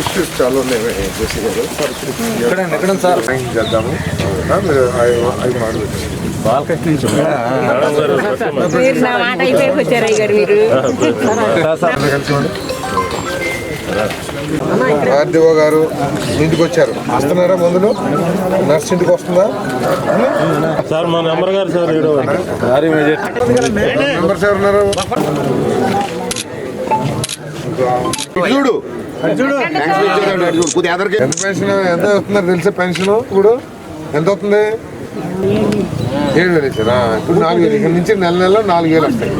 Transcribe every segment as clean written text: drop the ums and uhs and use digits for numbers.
Issues చాలా ఉన్నాయి జేసీ గారు. ఎక్కడ సార్ చేద్దాము అవి మాట్లాడుతుంది బాలకృష్ణ నుంచి ఆర్డీఓ గారు ఇంటికి వచ్చారు. వస్తున్నారా మందులు? నర్స్ ఇంటికి వస్తుందా సార్? మా నెంబర్ గారు సార్ మెంబర్స్ ఎవరు ఉన్నారు? చూడు ఎంత పెన్షన్ ఎంత వస్తున్నారు తెలుసా? పెన్షన్ ఇప్పుడు ఎంత అవుతుంది? 7,000 ఇచ్చారా? ఇప్పుడు 4,000. ఇక్కడ నుంచి నెల 4,000 వస్తాయి.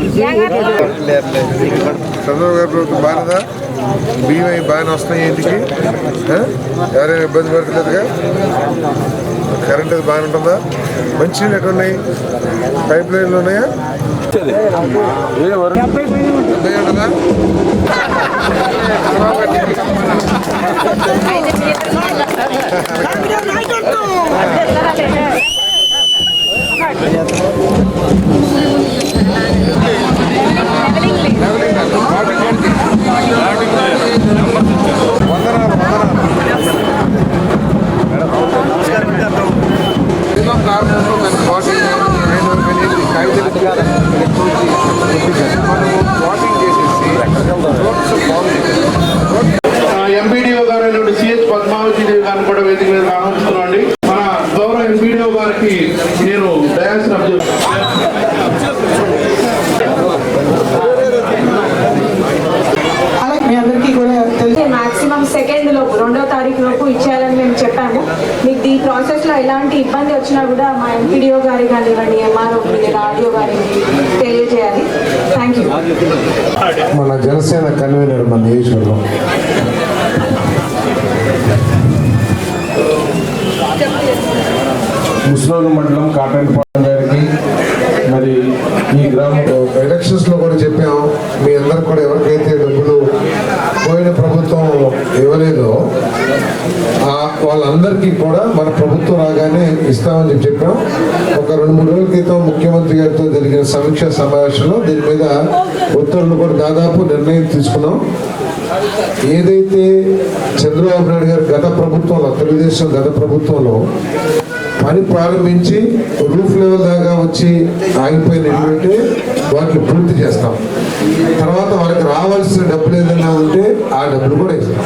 చంద్రబాబు గారి ప్రభుత్వం బాగానేదా? బియ్యం అవి బాగానే వస్తాయి ఇంటికి? ఎవరైనా ఇబ్బంది పడతలేదుగా? కరెంట్ అది బాగానే ఉంటుందా? మంచి నీళ్ళు ఎక్కడ ఉన్నాయి? పైప్ లైన్లు ఉన్నాయా? ఉంటుందా? ఎంపీడీఓ గారు సిహెచ్ పద్మావతి దేవి గారిని కూడా వేదిక మీద ఆహ్వానిస్తున్నాండి. మన గౌరవ ఎంపీడీఓ గారికి నేను డయాస్ మాక్సిమం సెకండ్ లోపు 2వ తారీఖు లోపు ఇచ్చేయాలని మేము చెప్పాము. మీకు ఈ ప్రాసెస్ లో ఎలాంటి ఇబ్బంది వచ్చినా కూడా మా ఎంపీడీఓ గారి కానివ్వండి, ఎంఆర్ఓ ఆర్డీఓ గారికి తెలియజేయాలి. Thank you. మన జనసేన కన్వీనర్ మన ఈశ్వరం ముస్లోలు మండలం కాటన్పాలెం గారికి, మరి ఈ గ్రామం ఎలక్షన్స్ లో కూడా చెప్పాం. మీ అందరికి కూడా ఎవరికైతే డబ్బులు పోయిన ప్రభుత్వం ఇవ్వలేదో వాళ్ళందరికీ కూడా మన ప్రభుత్వం రాగానే ఇస్తామని చెప్పాం. ఒక 2-3 రోజుల క్రితం ముఖ్యమంత్రి గారితో జరిగిన సమీక్షా సమావేశంలో దీని మీద ఉత్తర్వులు కూడా దాదాపు నిర్ణయం తీసుకున్నాం. ఏదైతే చంద్రబాబు నాయుడు గారు గత ప్రభుత్వంలో, తెలుగుదేశం గత ప్రభుత్వంలో పని ప్రారంభించి రూఫ్ లెవెల్ దాకా వచ్చి ఆగిపోయిన ఇల్లుంటే వాటిని పూర్తి చేస్తాం. తర్వాత వాళ్ళకి రావాల్సిన డబ్బులు ఏదైనా ఉంటే ఆ డబ్బులు కూడా ఇస్తాం.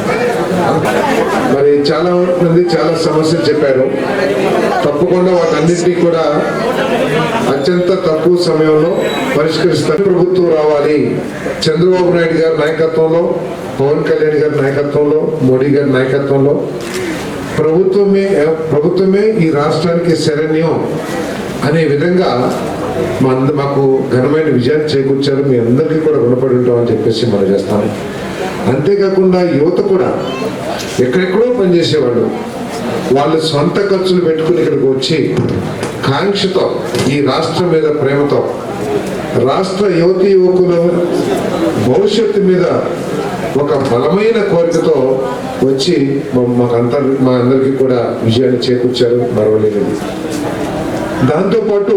మరి చాలా మంది చాలా సమస్యలు చెప్పారు. తప్పకుండా వాటన్నింటినీ కూడా అత్యంత తక్కువ సమయంలో పరిష్కరిస్తారు. ప్రభుత్వం రావాలి. చంద్రబాబు నాయుడు గారి నాయకత్వంలో, పవన్ కళ్యాణ్ గారి నాయకత్వంలో, మోడీ గారి నాయకత్వంలో ప్రభుత్వమే ఈ రాష్ట్రానికి శరణ్యం అనే విధంగా మాకు ఘనమైన విజయాన్ని చేకూర్చారు. మీ అందరికీ కూడా రుణపడి ఉంటామని చెప్పేసి మనం చేస్తాము. అంతేకాకుండా యువత కూడా ఎక్కడెక్కడో పనిచేసేవాళ్ళు వాళ్ళు సొంత ఖర్చులు పెట్టుకుని ఇక్కడికి వచ్చి కాంక్షతో, ఈ రాష్ట్రం మీద ప్రేమతో, రాష్ట్ర యువతీ యువకుల భవిష్యత్తు మీద ఒక బలమైన కోరికతో వచ్చి మా అందరికీ కూడా విజయాన్ని చేకూర్చారు. మరవలేనిది. దాంతోపాటు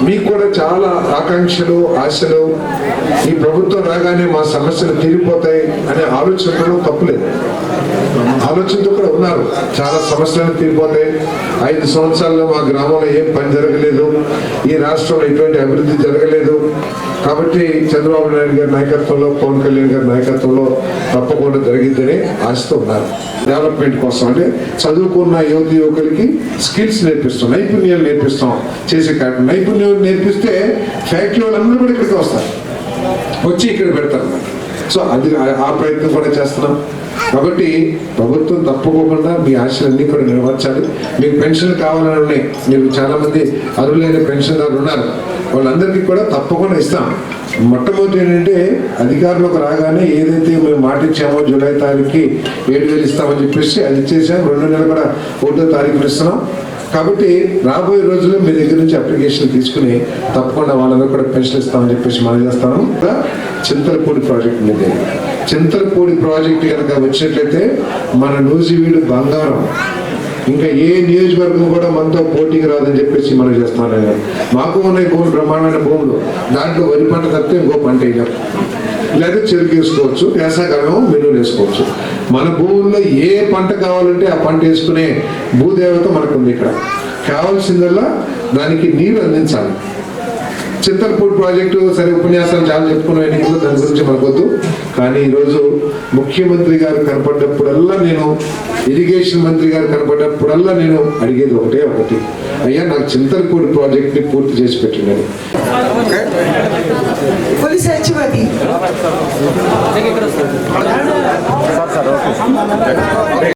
మీకు కూడా చాలా ఆకాంక్షలు, ఆశలు, ఈ ప్రభుత్వం రాగానే మా సమస్యలు తీరిపోతాయి అనే ఆలోచనలో తప్పులేదు. ఆలోచనతో కూడా ఉన్నారు. చాలా సమస్యలు తీరిపోతాయి. 5 సంవత్సరాల్లో మా గ్రామంలో ఏం పని జరగలేదు, ఈ రాష్ట్రంలో ఎటువంటి అభివృద్ధి జరగలేదు. కాబట్టి చంద్రబాబు నాయుడు గారి నాయకత్వంలో, పవన్ కళ్యాణ్ గారి నాయకత్వంలో తప్పకుండా జరిగిద్దని ఆశతో ఉన్నారు. డెవలప్మెంట్ కోసం అంటే చదువుకున్న యువతి యువకులకి స్కిల్స్ నేర్పిస్తాం, నైపుణ్యాలు నేర్పిస్తాం. చేసే కాదు నైపుణ్యం నేర్పిస్తే ఫ్యాక్టరీ వాళ్ళందరూ కూడా ఇక్కడికి వస్తారు, వచ్చి ఇక్కడ పెడతారు. సో అది ఆ ప్రయత్నం కూడా చేస్తున్నాం. కాబట్టి ప్రభుత్వం తప్పుకోకుండా మీ ఆశలన్నీ కూడా నెరవేర్చాలి. మీకు పెన్షన్లు కావాలని ఉన్నాయి. మీరు చాలా మంది అర్హులైన పెన్షన్దారులు ఉన్నారు. వాళ్ళందరికీ కూడా తప్పకుండా ఇస్తాం. మొట్టమొదటి ఏంటంటే అధికారంలోకి రాగానే ఏదైతే మేము మాట ఇచ్చామో జూలై తారీఖుకి 7,000 ఇస్తామని చెప్పేసి అది ఇచ్చేసాం. 2 నెలలు కూడా 1వ తారీఖున ఇస్తున్నాం. కాబట్టి రాబోయే రోజుల్లో మీ దగ్గర నుంచి అప్లికేషన్ తీసుకుని తప్పకుండా వాళ్ళందరూ కూడా పెన్షన్ ఇస్తామని చెప్పేసి మనం చేస్తాము. చింతలపూడి ప్రాజెక్ట్ మీద, చింతలపూడి ప్రాజెక్ట్ కనుక వచ్చినట్లయితే మన నూజివీడు బంగారం ఇంకా ఏ నియోజకవర్గం కూడా మనతో పోటీకి రాదని చెప్పేసి మనం చేస్తున్నాను నేను. మాకు ఉన్నాయి భూములు, బ్రహ్మాండమైన భూములు, దాంట్లో వరి పంట తప్పితే ఇంకో పంట వేయలేం, లేదా చెరుకు వేసుకోవచ్చు, వేసాకాలం మినువులు వేసుకోవచ్చు. మన భూముల్లో ఏ పంట కావాలంటే ఆ పంట వేసుకునే భూదేవత మనకుంది. ఇక్కడ కావాల్సిందల్లా దానికి నీరు అందించాలి. చింతలపూడి ప్రాజెక్టు సరే ఉపన్యాసాలు చాలా చెప్పుకున్న ఎన్నికలు, దాని గురించి మనకొద్దు. కానీ ఈరోజు ముఖ్యమంత్రి గారు కనపడ్డప్పుడల్లా, నేను ఇరిగేషన్ మంత్రి గారు కనపడ్డప్పుడల్లా నేను అడిగేది ఒకటి, అయ్యా నాకు చింతలపూడి ప్రాజెక్ట్ని పూర్తి చేసి పెట్టిండని. पुलिस अच्छी